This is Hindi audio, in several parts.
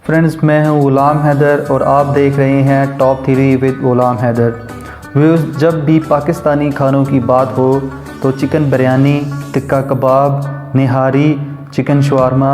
फ्रेंड्स, मैं हूं ग़ुलाम हैदर और आप देख रहे हैं top 3 with Ghulam Haider. Views, जब भी पाकिस्तानी खानों की बात हो तो chicken biryani, tikka kebab, nihari, chicken shawarma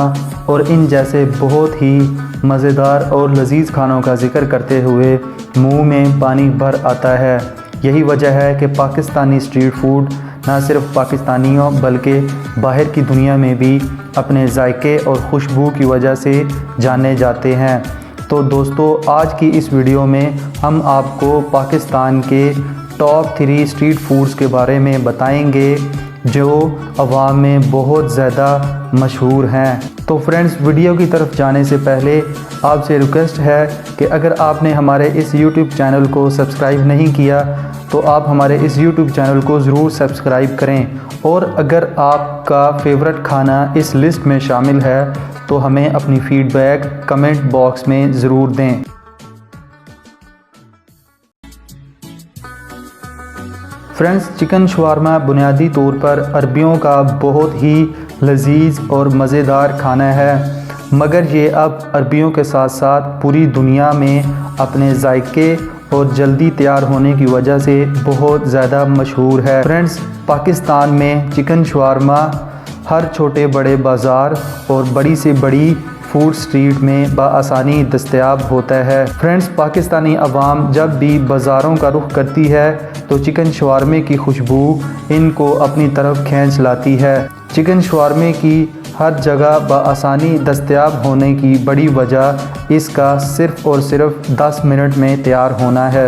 और इन जैसे बहुत ही मज़ेदार और लजीज़ खानों का ज़िक्र करते हुए मुंह में पानी भर आता है। यही वजह है कि पाकिस्तानी स्ट्रीट फूड न सिर्फ पाकिस्तानियों बल्कि बाहर की दुनिया में भी अपने जायके और खुशबू की वजह से जाने जाते हैं। तो दोस्तों, आज की इस वीडियो में हम आपको पाकिस्तान के टॉप 3 स्ट्रीट फूड्स के बारे में बताएंगे जो अवाम में बहुत ज़्यादा मशहूर हैं। तो फ्रेंड्स, वीडियो की तरफ जाने से पहले आपसे रिक्वेस्ट है कि अगर आपने हमारे इस YouTube चैनल को सब्सक्राइब नहीं किया तो आप हमारे इस YouTube चैनल को ज़रूर सब्सक्राइब करें, और अगर आपका फेवरेट खाना इस लिस्ट में शामिल है तो हमें अपनी फ़ीडबैक कमेंट बॉक्स में ज़रूर दें। फ्रेंड्स, चिकन शवारमा बुनियादी तौर पर अरबियों का बहुत ही लजीज और मज़ेदार खाना है, मगर ये अब अरबियों के साथ साथ पूरी दुनिया में अपने जायके और जल्दी तैयार होने की वजह से बहुत ज़्यादा मशहूर है। फ्रेंड्स, पाकिस्तान में चिकन शवारमा हर छोटे बड़े बाज़ार और बड़ी से बड़ी फूड स्ट्रीट में बआसानी दस्तयाब होता है। फ्रेंड्स, पाकिस्तानी अवाम जब भी बाज़ारों का रुख करती है तो चिकन शवारमे की खुशबू इनको अपनी तरफ खींच लाती है। चिकन शवारमे की हर जगह बआसानी दस्तयाब होने की बड़ी वजह इसका सिर्फ़ और सिर्फ 10 मिनट में तैयार होना है।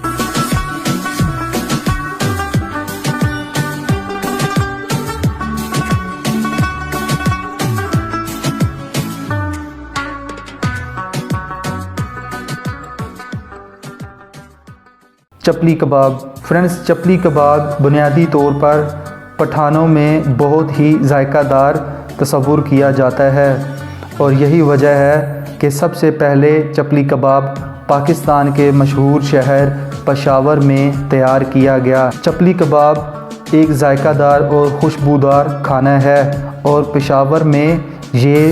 चपली कबाब। फ्रेंड्स, चपली कबाब बुनियादी तौर पर पठानों में बहुत ही जायकादार तस्वुर किया जाता है, और यही वजह है कि सबसे पहले चपली कबाब पाकिस्तान के मशहूर शहर पेशावर में तैयार किया गया। चपली कबाब एक जायकादार और खुशबूदार खाना है, और पेशावर में ये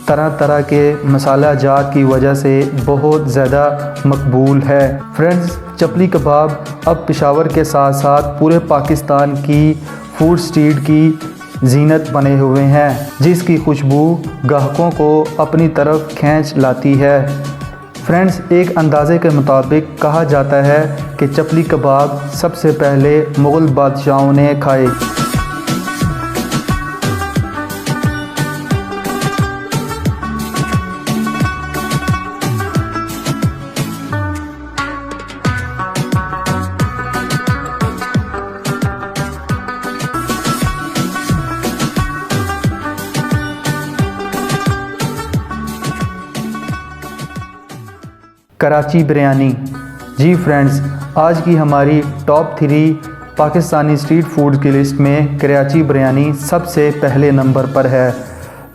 तरह तरह के मसाला जात की वजह से बहुत ज़्यादा मकबूल है। फ्रेंड्स, चपली कबाब अब पेशावर के साथ साथ पूरे पाकिस्तान की फूड स्ट्रीट की जीनत बने हुए हैं, जिसकी खुशबू ग्राहकों को अपनी तरफ खींच लाती है। फ्रेंड्स, एक अंदाज़े के मुताबिक कहा जाता है कि चपली कबाब सबसे पहले मुग़ल बादशाहों ने खाए। कराची बिरयानी। जी फ्रेंड्स, आज की हमारी टॉप 3 पाकिस्तानी स्ट्रीट फूड की लिस्ट में कराची बिरयानी सबसे पहले नंबर पर है।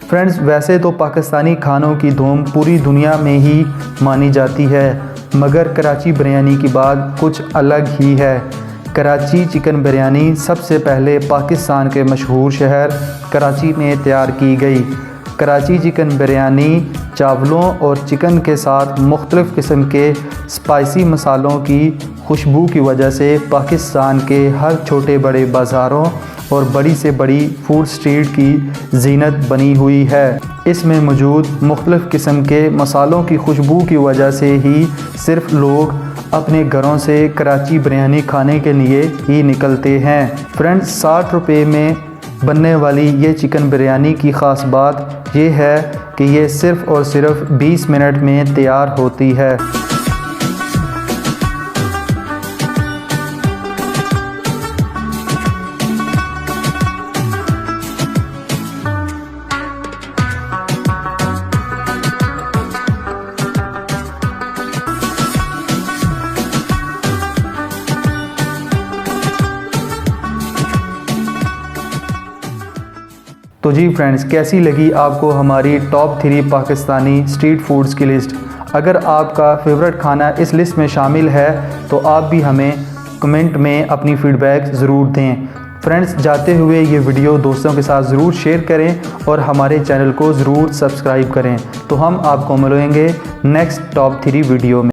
फ्रेंड्स, वैसे तो पाकिस्तानी खानों की धूम पूरी दुनिया में ही मानी जाती है, मगर कराची बिरयानी की बात कुछ अलग ही है। कराची चिकन बिरयानी सबसे पहले पाकिस्तान के मशहूर शहर कराची में तैयार की गई। कराची चिकन बिरयानी चावलों और चिकन के साथ मुख्तलिफ़ किस्म के स्पाइसी मसालों की खुशबू की वजह से पाकिस्तान के हर छोटे बड़े बाज़ारों और बड़ी से बड़ी फूड स्ट्रीट की जीनत बनी हुई है। इसमें मौजूद मुख्तलिफ़ किस्म के मसालों की खुशबू की वजह से ही सिर्फ लोग अपने घरों से कराची बिरयानी खाने के लिए ही निकलते हैं। फ्रेंड्स, 60 रुपये में बनने वाली ये चिकन बिरयानी की ख़ास बात ये है कि ये सिर्फ़ और सिर्फ 20 मिनट में तैयार होती है। तो जी फ्रेंड्स, कैसी लगी आपको हमारी टॉप 3 पाकिस्तानी स्ट्रीट फूड्स की लिस्ट? अगर आपका फेवरेट खाना इस लिस्ट में शामिल है तो आप भी हमें कमेंट में अपनी फ़ीडबैक ज़रूर दें। फ्रेंड्स, जाते हुए ये वीडियो दोस्तों के साथ ज़रूर शेयर करें और हमारे चैनल को ज़रूर सब्सक्राइब करें। तो हम आपको मिलेंगे नेक्स्ट टॉप 3 वीडियो में।